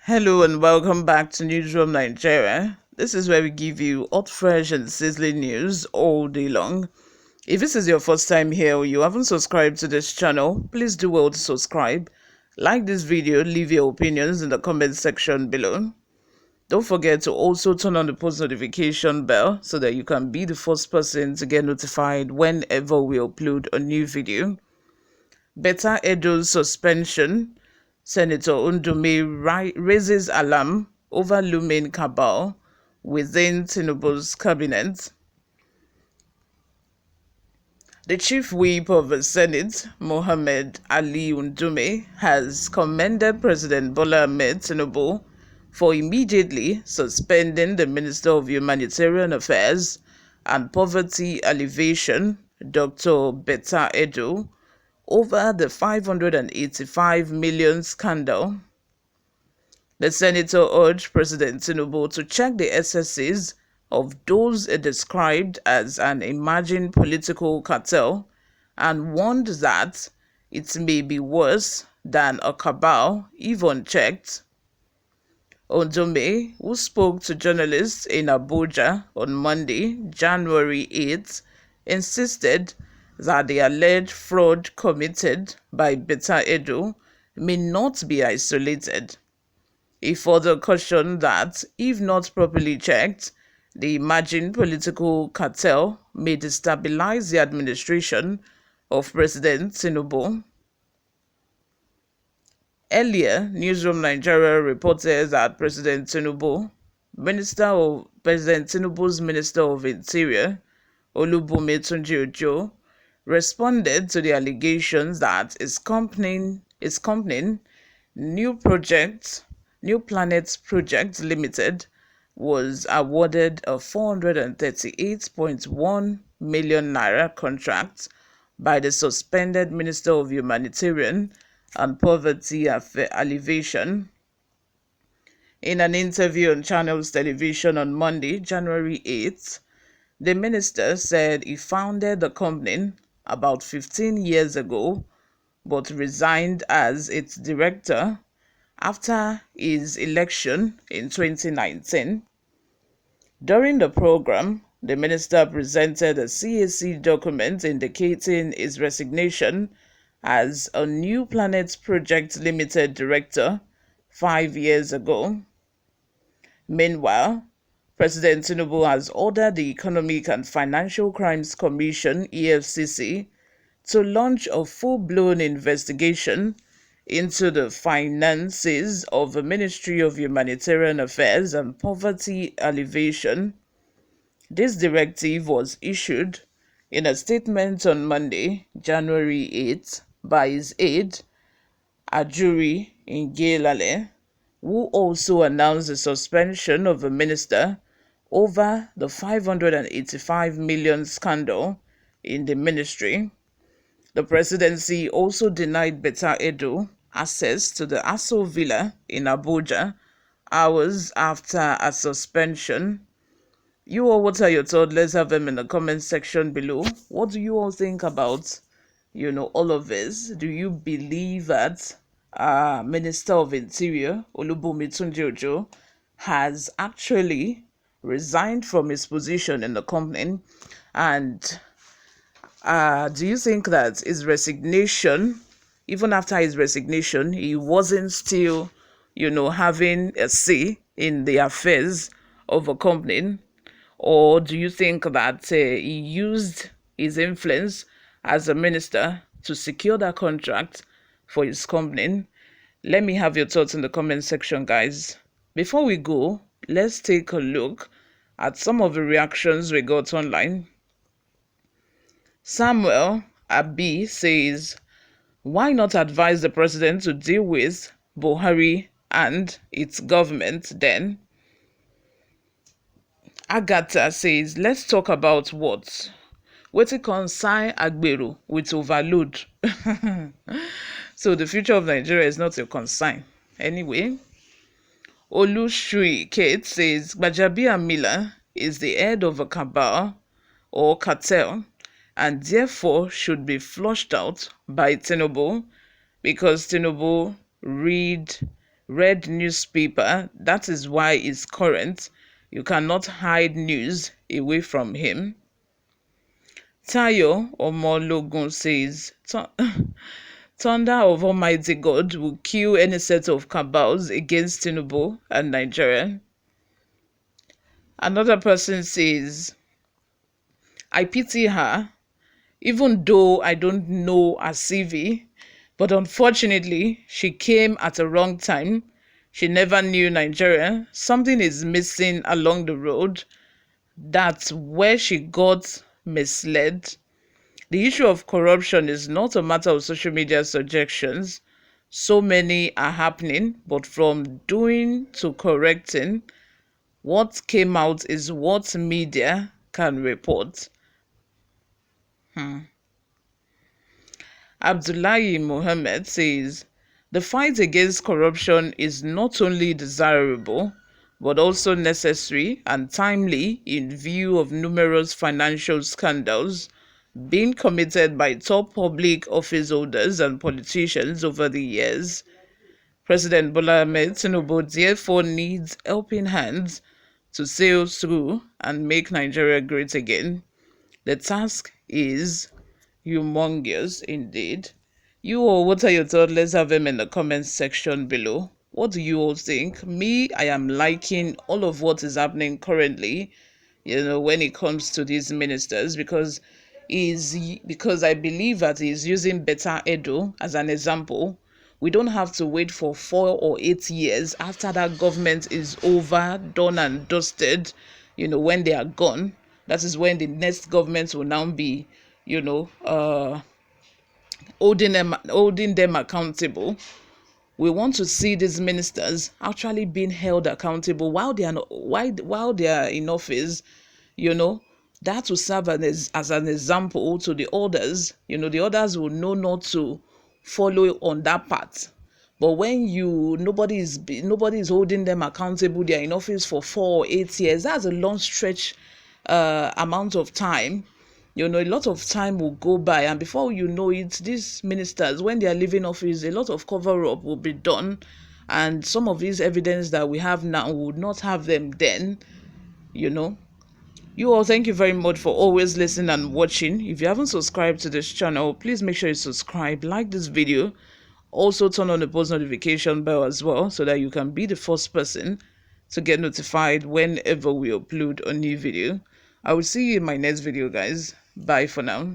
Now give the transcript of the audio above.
Hello and welcome back to Newsroom Nigeria. This is where we give you hot, fresh and sizzling news all day long. If this is your first time here or you haven't subscribed to this channel, please do well to subscribe. Like this video, leave your opinions in the comment section below. Don't forget to also turn on the post notification bell so that you can be the first person to get notified whenever we upload a new video. Betta Edo's suspension. Senator Ndume raises alarm over looming cabal within Tinubu's cabinet. The chief whip of the Senate, Mohammed Ali Ndume, has commended President Bola Ahmed Tinubu for immediately suspending the Minister of Humanitarian Affairs and Poverty Alleviation, Dr. Betta Edo, over the 585 million scandal. The senator urged President Tinubu to check the excesses of those described as an emerging political cartel and warned that it may be worse than a cabal if unchecked. Ndume, who spoke to journalists in Abuja on Monday, January 8, insisted that the alleged fraud committed by Betta Edo may not be isolated. He further cautioned that, if not properly checked, the emerging political cartel may destabilize the administration of President Tinubu. Earlier, Newsroom Nigeria reported that President Tinubu's Minister of Interior, Olubume responded to the allegations that his company, New Planets Project Limited, was awarded a 438.1 million naira contract by the suspended Minister of Humanitarian and Poverty Alleviation. In an interview on Channels Television on Monday, January 8th, the minister said he founded the company about 15 years ago but resigned as its director after his election in 2019. During the program, the minister presented a CAC document indicating his resignation as a New Planets Project Limited director 5 years ago. Meanwhile, President Tinubu has ordered the Economic and Financial Crimes Commission (EFCC) to launch a full-blown investigation into the finances of the Ministry of Humanitarian Affairs and Poverty Alleviation. This directive was issued in a statement on Monday, January 8, by his aide, Ajuri Ngelale, who also announced the suspension of the minister over the 585 million scandal in the ministry. The presidency also denied Betta Edo access to the Aso Villa in Abuja hours after a suspension. You all, what are your thoughts? Let's have them in the comment section below. What do you all think about, all of this? Do you believe that Minister of Interior, Olubume has actually resigned from his position in the company? And do you think that his resignation, even after his resignation, he wasn't still, having a say in the affairs of a company? Or do you think that he used his influence as a minister to secure that contract for his company? Let me have your thoughts in the comment section, guys. Before we go, let's take a look at some of the reactions we got online. Samuel Abi says, why not advise the president to deal with Buhari and its government then? Agatha says, let's talk about what it concern Agbero with overload. So the future of Nigeria is not your concern. Anyway, Olushui Kate says, Gbajabiamila is the head of a cabal or cartel and therefore should be flushed out by Tinubu because Tinubu read newspaper. That is why it's current. You cannot hide news away from him. Tayo Omologun says, Thunder of Almighty God will kill any set of cabals against Tinubu and Nigeria. Another person says, I pity her, even though I don't know her CV, but unfortunately, she came at a wrong time. She never knew Nigeria. Something is missing along the road. That's where she got misled. The issue of corruption is not a matter of social media suggestions. So many are happening, but from doing to correcting, what came out is what media can report. Abdullahi Mohammed says, the fight against corruption is not only desirable, but also necessary and timely in view of numerous financial scandals being committed by top public office holders and politicians over the years. President Bola Ahmed Tinubu therefore needs helping hands to sail through and make Nigeria great again. The task is humongous indeed. You all, what are your thoughts? Let's have them in the comments section below. What do you all think? Me, I am liking all of what is happening currently, when it comes to these ministers, because I believe that he's using Betta Edo as an example. We don't have to wait for 4 or 8 years after that government is over, done and dusted, when they are gone. That is when the next government will now be, holding them accountable. We want to see these ministers actually being held accountable while they are in office. That will serve as an example to the others. The others will know not to follow on that path. But when nobody is holding them accountable, they are in office for 4 or 8 years. That's a long stretch amount of time. A lot of time will go by, and before you know it, these ministers, when they are leaving office, a lot of cover-up will be done, and some of these evidence that we have now would not have them then. You all, thank you very much for always listening and watching. If you haven't subscribed to this channel, please make sure you subscribe, like this video, also turn on the post notification bell as well, so that you can be the first person to get notified whenever we upload a new video. I will see you in my next video, guys. Bye for now.